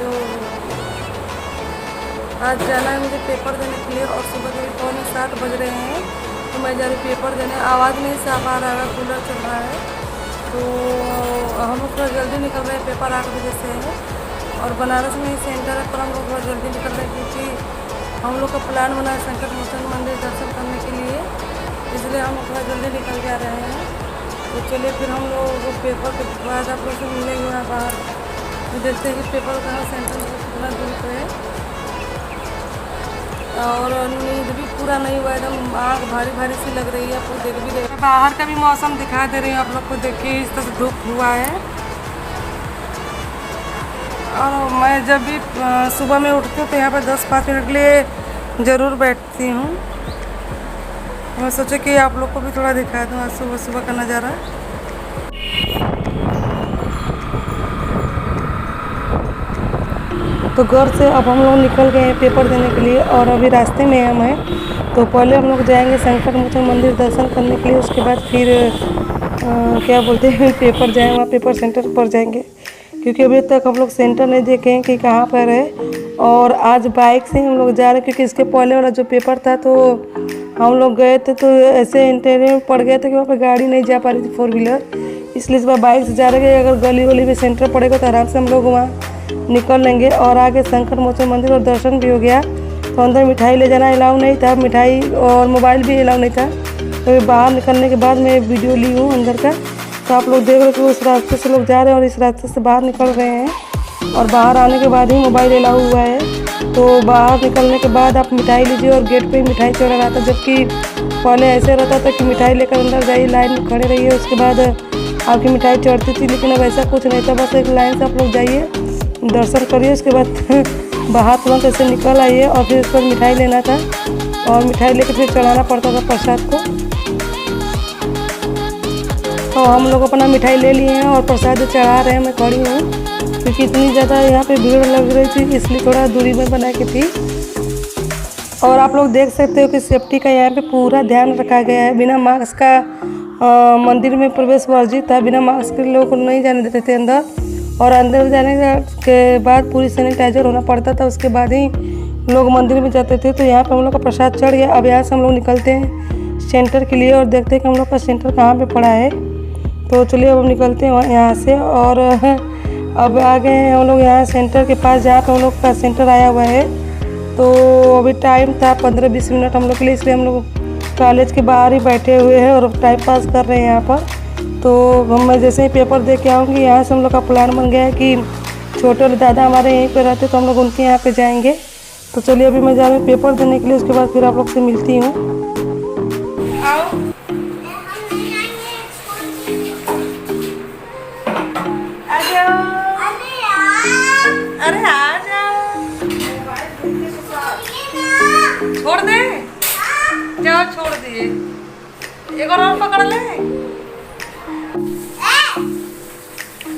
तो आज जाना है मुझे पेपर देने के लिए और सुबह के 6:45 बज रहे हैं। तो मैं जा रही पेपर देने। आवाज़ नहीं साफ आ रहा है, कूलर चल रहा है। तो हम लोग थोड़ा जल्दी निकल रहे हैं, पेपर 8 बजे से है और बनारस में ही सेंटर है, पर हम लोग थोड़ा जल्दी निकल रहे हैं क्योंकि हम लोग का प्लान बना है संकट मोचन मंदिर दर्शन करने के लिए, इसलिए हम लोग थोड़ा जल्दी निकल जा रहे हैं। तो चलिए फिर हम लोग पेपर के बाद आप लोग से मिलेंगे वहाँ बाहर। तो देखते हैं कि पेपर कहाँ सेंटर में कितना दूर पे है। और नींद भी पूरा नहीं हुआ, एकदम आँख भारी भारी सी लग रही है। आपको देख भी रहे बाहर का भी मौसम दिखा दे रही हूँ आप लोग को। देखिए इस तरह से धूप हुआ है। और मैं जब भी सुबह में उठती हूँ तो यहाँ पर 10-5 मिनट के लिए ज़रूर बैठती हूँ। मैं सोचा कि आप लोग को भी थोड़ा दिखा दूँ आज सुबह सुबह का नज़ारा। तो घर से अब हम लोग निकल गए हैं पेपर देने के लिए और अभी रास्ते में हम हैं। तो पहले हम लोग जाएंगे संकट मोचन मंदिर दर्शन करने के लिए, उसके बाद फिर क्या बोलते हैं पेपर जाएंगे, वहाँ पेपर सेंटर पर जाएंगे क्योंकि अभी तक हम लोग सेंटर नहीं देखे हैं कि कहाँ पर है। और आज बाइक से हम लोग जा रहे हैं क्योंकि इसके पहले वाला जो पेपर था तो हम लोग गए थे तो ऐसे इंटरव्यू में पड़ गए थे कि वहाँ पर गाड़ी नहीं जा पा रही थी 4 व्हीलर, इसलिए इस बार बाइक से जा रहे हैं। अगर गली गली में सेंटर पड़ेगा तो आराम से हम लोग वहाँ निकल लेंगे। और आगे संकट मोचन मंदिर और दर्शन भी हो गया। तो अंदर मिठाई ले जाना अलाउ नहीं था, मिठाई और मोबाइल भी अलाउ नहीं था। तो बाहर निकलने के बाद मैं वीडियो ली हूँ अंदर का। तो आप लोग देख रहे हो कि उस रास्ते से लोग जा रहे हैं और इस रास्ते से बाहर निकल रहे हैं और बाहर आने के बाद ही मोबाइल अलाउ हुआ है। तो बाहर निकलने के बाद आप मिठाई लीजिए और गेट पे ही मिठाई चढ़ा रहा था, जबकि पहले ऐसे रहता था कि मिठाई लेकर अंदर जाइए, लाइन में खड़े रहिए, उसके बाद आपकी मिठाई चढ़ती थी। लेकिन अब ऐसा कुछ नहीं था, बस एक लाइन से आप लोग जाइए, दर्शन करिए, उसके बाद बाहर तुरंत ऐसे निकल आइए। और फिर उस पर मिठाई लेना था और मिठाई लेकर फिर चढ़ाना पड़ता था प्रसाद को। तो हम लोग अपना मिठाई ले लिए हैं और प्रसाद चढ़ा रहे हैं। मैं खड़ी हूँ क्योंकि इतनी ज़्यादा यहाँ पे भीड़ लग रही थी, इसलिए थोड़ा दूरी में बना के थी। और आप लोग देख सकते हो कि सेफ्टी का यहाँ पे पूरा ध्यान रखा गया है। बिना मास्क का मंदिर में प्रवेश वर्जित था, बिना मास्क के लोगों को नहीं जाने देते थे अंदर। और अंदर जाने के बाद पूरी सैनिटाइजर होना पड़ता था, उसके बाद ही लोग मंदिर में जाते थे। तो यहाँ पे हम लोग का प्रसाद चढ़ गया। अब यहाँ से हम लोग निकलते हैं सेंटर के लिए और देखते हैं कि हम लोग का सेंटर कहाँ पे पड़ा है। तो चलिए अब हम निकलते हैं यहाँ से। और अब आ गए हैं हम लोग यहाँ सेंटर के पास, जहाँ पे हम लोग का सेंटर आया हुआ है। तो अभी टाइम था 15-20 मिनट हम लोग के लिए, इसलिए हम लोग कॉलेज के बाहर ही बैठे हुए हैं और टाइम पास कर रहे हैं यहाँ पर। तो मैं जैसे ही पेपर दे के आऊँगी, यहाँ से हम लोग का प्लान बन गया है कि छोटे वाले दादा हमारे यहीं पे रहते, तो हम लोग उनके यहाँ पे जाएंगे। तो चलिए अभी मैं जा रही हूँ पेपर देने के लिए, उसके बाद फिर आप लोग से मिलती हूँ। आओ अरे आ जाओ, छोड़ दे, जाओ छोड़ दिए, एक और पकड़ ले।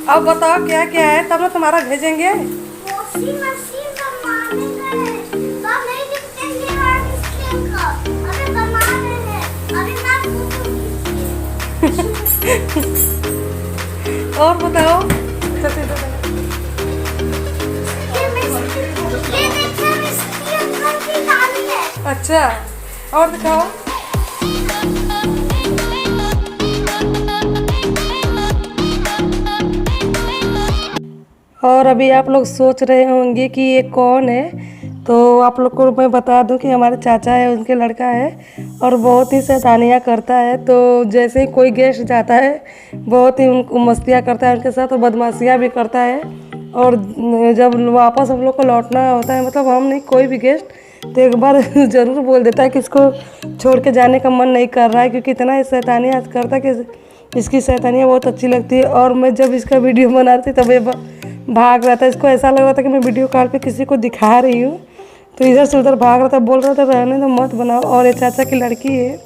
अब बताओ क्या क्या है, तब ना तुम्हारा भेजेंगे। और बताओ। अच्छा और दिखाओ। और अभी आप लोग सोच रहे होंगे कि ये कौन है, तो आप लोग को मैं बता दूं कि हमारे चाचा है, उनके लड़का है और बहुत ही शैतानियाँ करता है। तो जैसे ही कोई गेस्ट जाता है बहुत ही उनको मस्तियाँ करता है उनके साथ और बदमाशियाँ भी करता है। और जब वापस हम लोग को लौटना होता है, मतलब हम नहीं कोई भी गेस्ट, तो एक बार ज़रूर बोल देता है कि इसको छोड़ के जाने का मन नहीं कर रहा है, क्योंकि इतना शैतानियाँ करता है कि इसकी शैतानियाँ बहुत अच्छी लगती है। और मैं जब इसका वीडियो बना रही थी तब ये भाग रहा था, इसको ऐसा लग रहा था कि मैं वीडियो कॉल पे किसी को दिखा रही हूँ। तो इधर से उधर भाग रहा था, बोल रहा था रहने तो मत बनाओ। और ये चाचा की लड़की है।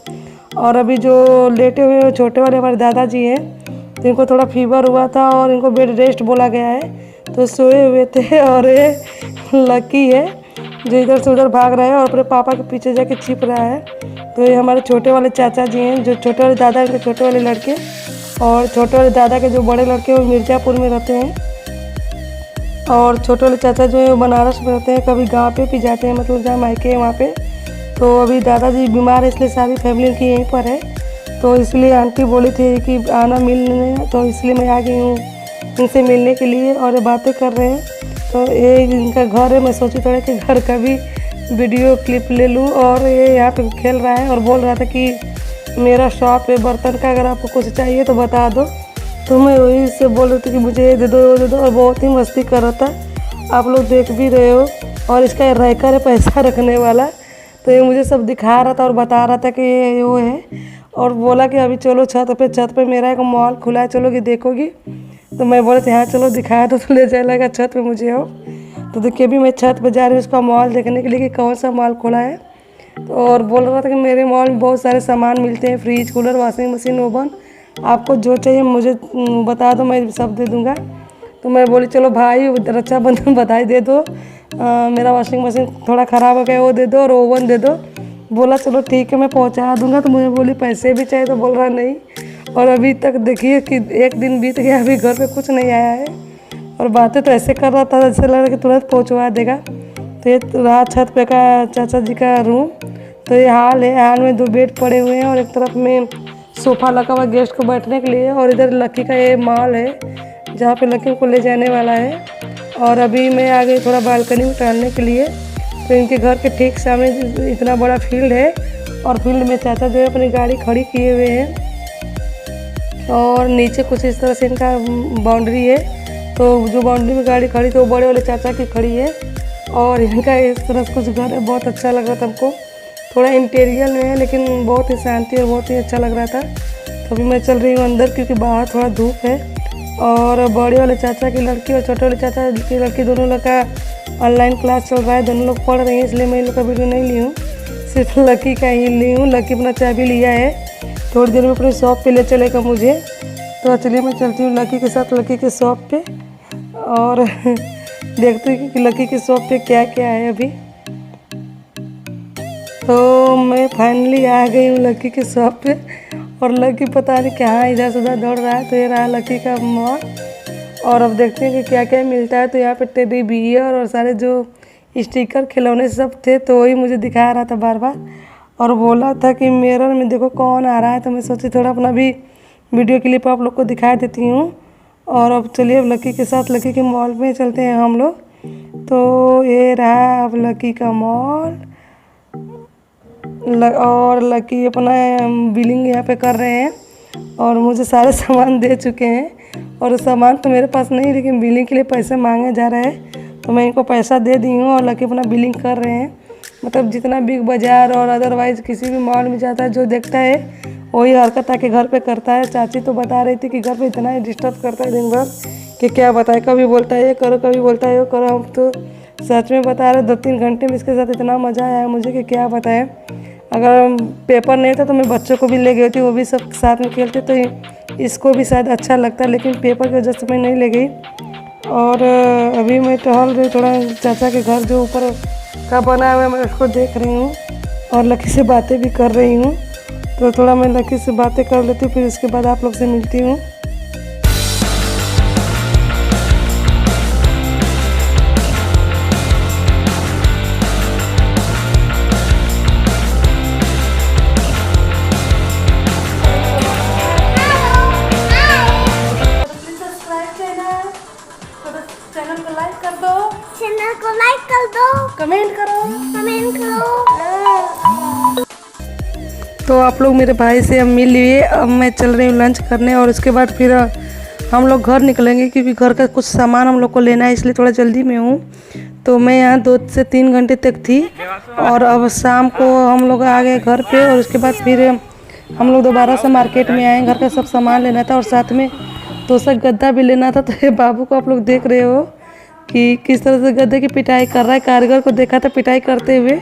और अभी जो लेटे हुए छोटे वाले हमारे दादाजी हैं, तो इनको थोड़ा फीवर हुआ था और इनको बेड रेस्ट बोला गया है, तो सोए हुए थे। और ये लकी है जो इधर से उधर भाग रहा है और अपने पापा के पीछे जाके छिप रहा है। तो ये हमारे छोटे वाले चाचा जी हैं, जो छोटे वाले दादा के छोटे वाले लड़के, और छोटे वाले दादा के जो बड़े लड़के वो मिर्ज़ापुर में रहते हैं। और छोटे वाले चाचा जो है वो बनारस में रहते हैं, कभी गांव पे भी जाते हैं, मतलब जहाँ मायके है वहाँ पे। तो अभी दादाजी बीमार है इसलिए सारी फैमिली उनकी यहीं पर है, तो इसलिए आंटी बोली थी कि आना मिलने, तो इसलिए मैं आ गई हूँ इनसे मिलने के लिए और बातें कर रहे हैं। तो ये इनका घर है, मैं सोची थोड़ा कि घर का भी वीडियो क्लिप ले लूँ। और ये यहाँ पे खेल रहा है और बोल रहा था कि मेरा शॉप है बर्तन का, अगर आपको कुछ चाहिए तो बता दो। तो मैं वही से बोल रही थी कि मुझे ये दे दो वो दे दो, और बहुत ही मस्ती कर रहा था, आप लोग देख भी रहे हो। और इसका रैकर है पैसा रखने वाला, तो ये मुझे सब दिखा रहा था और बता रहा था कि ये वो है, और बोला कि अभी चलो छत पे मेरा एक मॉल खुला है, चलोगी देखोगी। तो मैं बोला था हाँ चलो दिखाया तो ले जाएगा छत पे मुझे हो। तो देखिए अभी मैं छत पे जा रही हूँ उसका मॉल देखने के लिए कि कौन सा मॉल खुला है। तो और बोल रहा था कि मेरे मॉल में बहुत सारे सामान मिलते हैं, fridge, cooler, washing machine, oven, आपको जो चाहिए मुझे बता दो, मैं सब दे दूँगा। तो मैं बोली चलो भाई रक्षाबंधन बधाई दे दो, मेरा वॉशिंग मशीन थोड़ा ख़राब हो गया वो दे दो और ओवन दे दो। बोला चलो ठीक है मैं पहुंचा दूंगा। तो मुझे बोली पैसे भी चाहिए, तो बोल रहा नहीं। और अभी तक देखिए कि एक दिन बीत गया, अभी घर पे कुछ नहीं आया है, और बातें तो ऐसे कर रहा था जैसे लग रहा कि तुरंत पहुंचवा देगा। तो ये रहा छत पे का चाचा जी का रूम। तो ये हाल है, हाल में 2 बेड पड़े हुए हैं और एक तरफ में सोफ़ा लगा हुआ गेस्ट को बैठने के लिए, और इधर लक्की का ये मॉल है जहाँ पे लक्की को ले जाने वाला है। और अभी मैं आ गई थोड़ा बालकनी में टहलने के लिए। तो इनके घर के ठीक सामने इतना बड़ा फील्ड है, और फील्ड में चाचा जो है अपनी गाड़ी खड़ी किए हुए हैं, और नीचे कुछ इस तरह से इनका बाउंड्री है। तो जो बाउंड्री में गाड़ी खड़ी तो वो बड़े वाले चाचा की खड़ी है, और इनका इस तरह से कुछ घर है, बहुत अच्छा लग रहा था हमको। थोड़ा इंटीरियर में है लेकिन बहुत ही शांति और बहुत ही अच्छा लग रहा था। तो अभी मैं चल रही हूँ अंदर क्योंकि बाहर थोड़ा धूप है। और बड़े वाले चाचा की लड़की और छोटे वाले चाचा की लड़की दोनों लोग का ऑनलाइन क्लास चल रहा है, दोनों लोग पढ़ रही हैं, इसलिए मैं इन लोग का वीडियो नहीं ली हूँ, सिर्फ लकी का ही ली हूँ। लकी अपना चाबी लिया है, थोड़ी देर में अपनी शॉप पे ले चलेगा मुझे। तो चलिए मैं चलती हूँ लकी के साथ लकी के शॉप पे, और देखते हैं कि लकी के शॉप पे क्या क्या है अभी। तो मैं फाइनली आ गई हूँ लकी के शॉप पे, और लकी पता नहीं कहाँ इधर से उधर दौड़ रहा है। तो ये रहा लकी का मॉल, और अब देखते हैं कि क्या क्या मिलता है। तो यहाँ पे टेडी बियर और सारे जो स्टिकर खिलौने सब थे, तो वही मुझे दिखा रहा था बार बार, और बोला था कि मिरर में देखो कौन आ रहा है। तो मैं सोची थोड़ा अपना भी वीडियो क्लिप आप लोग को दिखा देती हूँ। और अब चलिए अब लकी के साथ लकी के मॉल में चलते हैं हम लोग। तो ये रहा अब लकी का मॉल, और लकी अपना बिलिंग यहाँ पे कर रहे हैं, और मुझे सारे सामान दे चुके हैं। और सामान तो मेरे पास नहीं, लेकिन बिलिंग के लिए पैसे मांगे जा रहे हैं, तो मैं इनको पैसा दे दी हूँ, और लकी अपना बिलिंग कर रहे हैं। मतलब जितना बिग बाज़ार और अदरवाइज़ किसी भी मॉल में जाता है, जो देखता है वही हरकत आके घर पे करता है। चाची तो बता रही थी कि घर पे इतना ही डिस्टर्ब करता है दिन भर कि क्या बताए, कभी बोलता है ये करो, कभी बोलता है वो करो। हम तो सच में बता रहे 2-3 घंटे में इसके साथ इतना मज़ा आया मुझे कि क्या बताएं। अगर पेपर नहीं था तो मैं बच्चों को भी ले गई थी, वो भी सब साथ में खेलते, तो इसको भी शायद अच्छा लगता, लेकिन पेपर की वजह से मैं नहीं ले गई। और अभी मैं टहल रही, थोड़ा चाचा के घर जो ऊपर का बना हुआ है मैं उसको देख रही हूँ, और लकी से बातें भी कर रही हूँ। तो थोड़ा मैं लकी से बातें कर लेती हूँ, फिर उसके बाद आप लोग से मिलती हूँ। चैनल को लाइक कर दो, चैनल को लाइक कर दो, कमेंट करो, कमेंट करो। तो आप लोग मेरे भाई से अब मिल लिए, अब मैं चल रही हूँ लंच करने, और उसके बाद फिर हम लोग घर निकलेंगे क्योंकि घर का कुछ सामान हम लोग को लेना है, इसलिए थोड़ा जल्दी में हूँ। तो मैं यहाँ 2 से 3 घंटे तक थी, और अब शाम को हम लोग आ गए घर पे, और उसके बाद फिर हम लोग दोबारा से मार्केट में आए। घर का सब सामान लेना था, और साथ में तोशक गद्दा भी लेना था। तो ये बाबू को आप लोग देख रहे हो कि किस तरह से गद्दे की पिटाई कर रहा है। कारीगर को देखा था पिटाई करते हुए,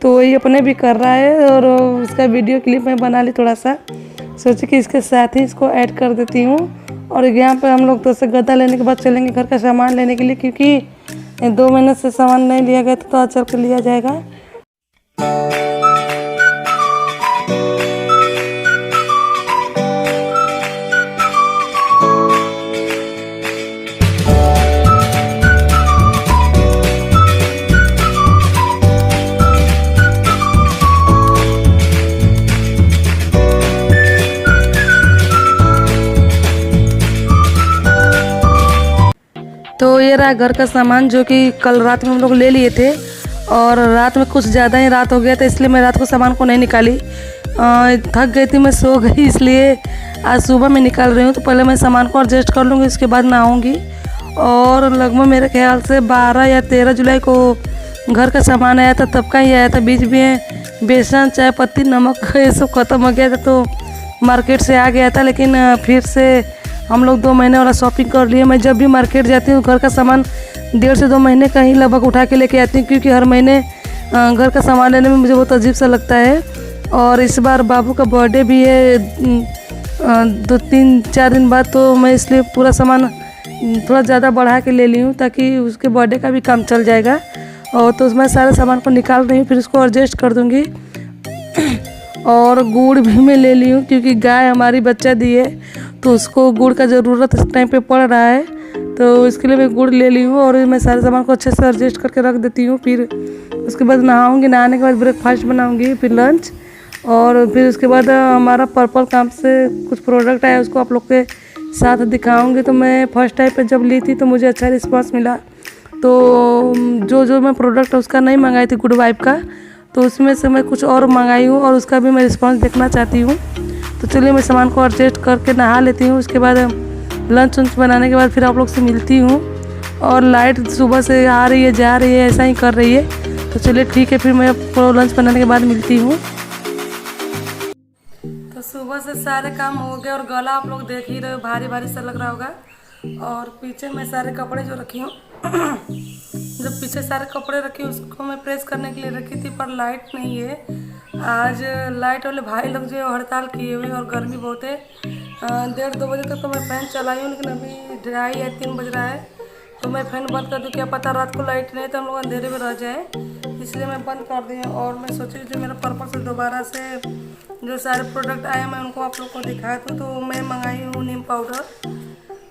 तो वही अपने भी कर रहा है, और उसका वीडियो क्लिप मैं बना ली थोड़ा सा, सोची कि इसके साथ ही इसको ऐड कर देती हूँ। और यहाँ पर हम लोग तोशक गद्दा लेने के बाद चलेंगे घर का सामान लेने के लिए, क्योंकि 2 महीने से सामान नहीं लिया गया तो आज चल कर लिया जाएगा। रहा है घर का सामान, जो कि कल रात में हम लोग ले लिए थे और रात में कुछ ज़्यादा ही रात हो गया था, इसलिए मैं रात को सामान को नहीं निकाली। थक गई थी, मैं सो गई, इसलिए आज सुबह मैं निकाल रही हूँ। तो पहले मैं सामान को एडजस्ट कर लूँगी, उसके बाद नहाऊँगी। और लगभग मेरे ख्याल से 12 या 13 जुलाई को घर का सामान आया था, तब का ही आया था। बीच में बेसन, चाय पत्ती, नमक ये सब ख़त्म हो गया था, तो मार्केट से आ गया था। लेकिन फिर से हम लोग 2 महीने वाला शॉपिंग कर लिए। मैं जब भी मार्केट जाती हूँ घर का सामान 1.5 से 2 महीने का ही लगभग उठा के लेके आती हूँ, क्योंकि हर महीने घर का सामान लेने में मुझे बहुत अजीब सा लगता है। और इस बार बाबू का बर्थडे भी है 2-3-4 दिन बाद, तो मैं इसलिए पूरा सामान थोड़ा ज़्यादा बढ़ा के ले ली हूँ, ताकि उसके बर्थडे का भी काम चल जाएगा। और तो मैं सारे सामान को निकाल रही हूँ, फिर उसको एडजस्ट कर दूँगी। और गुड़ भी मैं ले ली हूँ, क्योंकि गाय हमारी बच्चा दी है, तो उसको गुड़ का ज़रूरत इस टाइम पे पड़ रहा है, तो इसके लिए मैं गुड़ ले ली हूँ। और मैं सारे सामान को अच्छे से एडजस्ट करके रख देती हूँ। फिर उसके बाद नहाऊँगी, नहाने के बाद ब्रेकफास्ट बनाऊँगी, फिर लंच। और फिर उसके बाद हमारा पर्पल काम से कुछ प्रोडक्ट आया, उसको आप लोग के साथ दिखाऊँगी। तो मैं फर्स्ट टाइम पर जब ली थी तो मुझे अच्छा रिस्पॉन्स मिला, तो जो मैं प्रोडक्ट उसका नहीं मंगाई थी गुड वाइब का, तो उसमें से मैं कुछ और मंगाई हूँ और उसका भी मैं रिस्पांस देखना चाहती हूँ। तो चलिए मैं सामान को एडजस्ट करके नहा लेती हूँ। उसके बाद लंच वंच बनाने के बाद फिर आप लोग से मिलती हूँ। और लाइट सुबह से आ रही है जा रही है, ऐसा ही कर रही है। तो चलिए ठीक है, फिर मैं आपको लंच बनाने के बाद मिलती हूँ। तो सुबह से सारे काम हो गए और गला आप लोग देख ही रहे हो, भारी भारी सा लग रहा होगा। और पीछे मैं सारे कपड़े जो रखी हूँ जो पीछे सारे कपड़े रखी हूँ उसको मैं प्रेस करने के लिए रखी थी, पर लाइट नहीं है। आज लाइट वाले भाई लोग जो हड़ताल किए हुए और गर्मी बहुत है। 1:30-2 बजे तक तो मैं फ़ैन चलाई हूँ, लेकिन अभी 2:30 या 3 बज रहा है, तो मैं फ़ैन बंद कर दूँ। क्या पता रात को लाइट नहीं तो हम लोग अंधेरे में रह जाए, इसलिए मैं बंद कर दी हूँ। और मैं सोची जो मेरा पर्पल से दोबारा से जो सारे प्रोडक्ट आए मैं उनको आप लोग को दिखाया था। तो मैं मंगाई हूँ नीम पाउडर।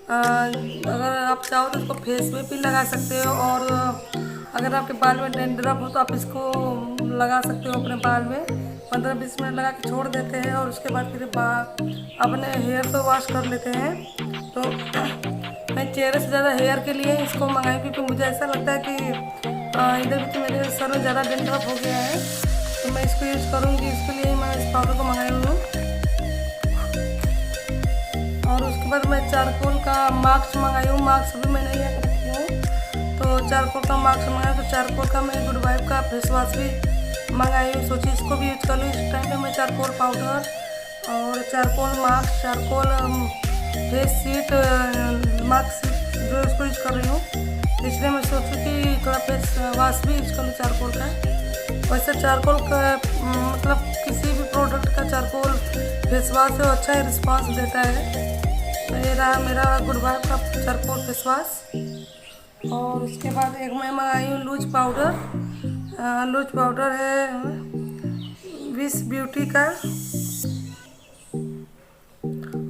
अगर आप चाहो तो इसको फेस में भी लगा सकते हो, और अगर आपके बाल में डैंड्रफ हो तो आप इसको लगा सकते हो अपने बाल में। 15-20 मिनट लगा के छोड़ देते हैं और उसके बाद फिर अपने हेयर को वॉश कर लेते हैं। तो मैं चेहरे से ज़्यादा हेयर के लिए इसको मंगाई, क्योंकि मुझे ऐसा लगता है कि इधर भी मेरे सर में ज़्यादा डैंड्रफ हो गया है, तो मैं इसको यूज़ करूँगी। इसके लिए मैं इस पाउडर को मंगाई हूँ। और उसके बाद मैं चारकोल का मास्क मंगाई हूँ। मास्क भी मैं नहीं रखी हूँ, तो चारकोल का मास्क मंगाया। तो चारकोल का मैं गुड वाइब का फेस वॉश भी मंगाई हूँ, सोची इसको भी यूज कर लूँ। इस टाइम पे मैं चारकोल पाउडर और charcoal mask, charcoal face seat mask जो इसको यूज कर रही हूँ, इसलिए मैं सोचूँ कि थोड़ा फेस वॉश भी यूज कर लूँ चारकोल का। वैसे चारकोल का मतलब किसी भी प्रोडक्ट का चारकोल फेस वॉश है, अच्छा ही रिस्पॉन्स देता है। तो ये रहा मेरा गुड वाइब का चारकोल फेस वॉश। और उसके बाद एक मैं मंगाई हूँ लूज पाउडर। लूज पाउडर है विश ब्यूटी का।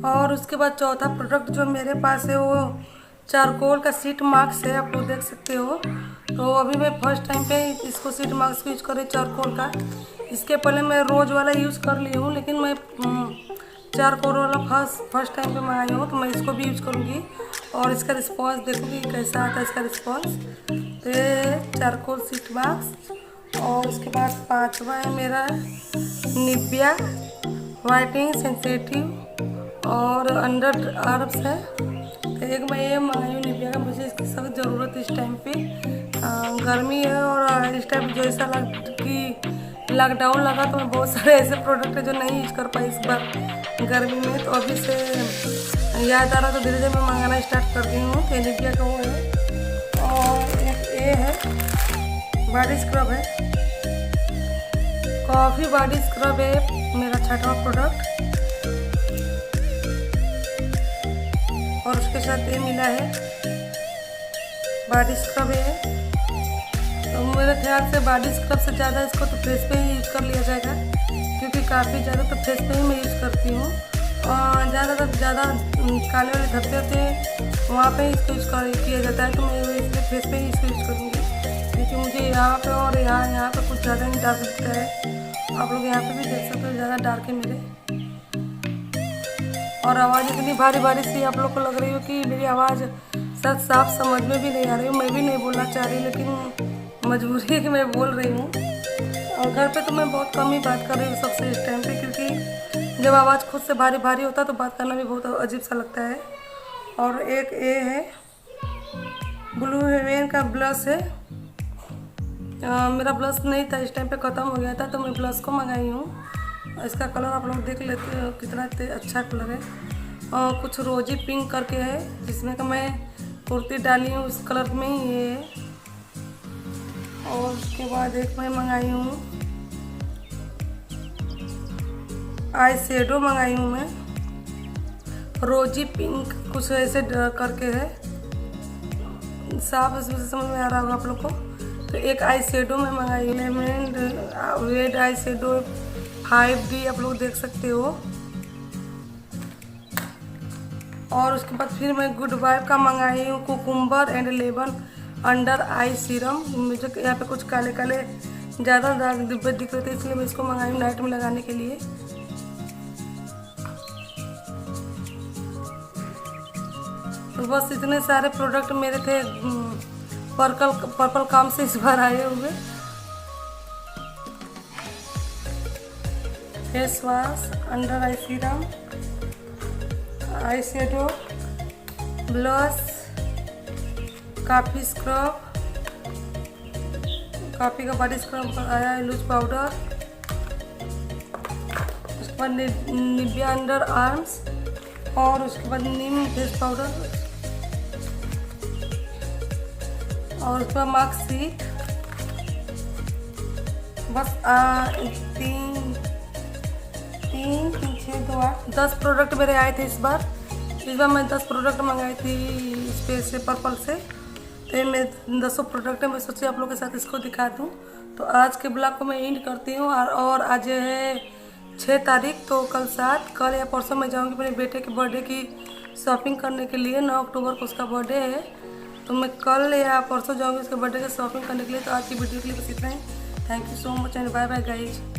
और उसके बाद चौथा प्रोडक्ट जो मेरे पास है वो चारकोल का सीट मास्क है, आप लोग देख सकते हो। तो अभी मैं फर्स्ट टाइम पे इसको सीट मास्क यूज़ कर रही चारकोल का। इसके पहले मैं रोज़ वाला यूज़ कर ली हूँ, लेकिन मैं चारकोल वाला फर्स्ट टाइम पे मंगाई हूँ, तो मैं इसको भी यूज़ करूँगी और इसका रिस्पॉन्स देखूँगी कैसा आता है इसका रिस्पॉन्स। तो ये चारकोल सीट मास्क। और उसके बाद 5वां है मेरा निविया वाइटनिंग सेंसिटिव और अंडर आर्म्स है। तो एक मैं ये मंगाई हूँ निविया का, मुझे इसकी सख्त ज़रूरत है इस टाइम पे। गर्मी है और इस टाइम जो ऐसा कि लॉकडाउन लगा, तो मैं बहुत सारे ऐसे प्रोडक्ट है जो नहीं यूज कर पाई इस बार गर्मी में। तो अभी से याद आ रहा तो धीरे धीरे मैं मंगाना स्टार्ट कर दी हूँ। तो निविया का वो है। और एक ये है बॉडी स्क्रब है, कॉफ़ी बॉडी स्क्रब है मेरा 6वां प्रोडक्ट। और उसके साथ ये मिला है बॉडी स्क्रब है। तो मेरे ख्याल से बॉडी स्क्रब से ज़्यादा इसको तो फेस पे ही यूज़ कर लिया जाएगा, क्योंकि काफ़ी ज़्यादा तो फेस पे ही मैं यूज़ करती हूँ। और ज़्यादा काले वाले धब्बे होते हैं वहाँ पे इसको यूज़ किया जाता है, तो मैं इसलिए फेस पे ही इसको यूज़ करूँगी, क्योंकि मुझे यहाँ पे और यहाँ पे कुछ ज़्यादा नहीं डार्क दिखता है। आप लोग यहाँ पे भी देख सकते हो ज़्यादा डार्क है मेरे। और आवाज़ इतनी भारी भारी सी आप लोग को लग रही हो कि मेरी आवाज़ शायद साफ समझ में भी नहीं आ रही हूँ, मैं भी नहीं बोलना चाह रही, लेकिन मजबूरी है कि मैं बोल रही हूँ। और घर पे तो मैं बहुत कम ही बात कर रही हूँ सबसे इस टाइम पे, क्योंकि जब आवाज़ खुद से भारी भारी होता है तो बात करना भी बहुत अजीब सा लगता है। और एक ये है ब्लू हेवन का ब्लश है। मेरा ब्लश नहीं था, इस टाइम पे ख़त्म हो गया था, तो मैं ब्लश को मंगाई हूँ। इसका कलर आप लोग देख लेते हो कितना अच्छा कलर है। और कुछ रोजी पिंक करके है, जिसमें कि मैं कुर्ती डाली हूँ उस कलर में ही ये है। और उसके बाद एक मैं मंगाई हूँ आई शेडो मंगाई हूँ मैं, रोजी पिंक कुछ ऐसे करके है, साफ इसमें से समझ में आ रहा होगा आप लोग को। तो एक आई शेडो में मंगाई हूँ, lemon red eye shadow 5D आप लोग देख सकते हो। और उसके बाद फिर मैं गुड वाइब का मंगाई हूँ cucumber and lemon under I serum. मुझे यहाँ पे कुछ काले काले ज़्यादा दाग डिब्बे दिख रहे थे, इसलिए मैं इसको मंगाई हूँ नाइट में लगाने के लिए। तो बस इतने सारे प्रोडक्ट मेरे थे पर्पल काम से इस बार आए हुए। फेस वॉश, अंडर आई serum, eye shadow, blush, coffee scrub, coffee का बॉडी स्क्रब आया है, लूज पाउडर, उसके बाद निविया अंडर आर्म्स, और उसके बाद नीम फेस पाउडर, और उसके बाद मार्क सीट। बस 3 6 2 8 10 प्रोडक्ट मेरे आए थे इस बार मैं 10 प्रोडक्ट मंगाई थी इस पे से पर्पल से। तो ये मेरे 10 प्रोडक्ट है, मैं सोची आप लोगों के साथ इसको दिखा दूँ। तो आज के ब्लॉग को मैं एंड करती हूँ। और आज है 6 तारीख, तो कल 7 कल या परसों मैं जाऊँगी अपने बेटे के बर्थडे की शॉपिंग करने के लिए। 9 अक्टूबर को उसका बर्थडे है, तो मैं कल या परसों जाऊँगी उसके बर्थडे की शॉपिंग करने के लिए। तो आज की वीडियो के लिए बस इतना ही। Thank you so much and bye bye guys.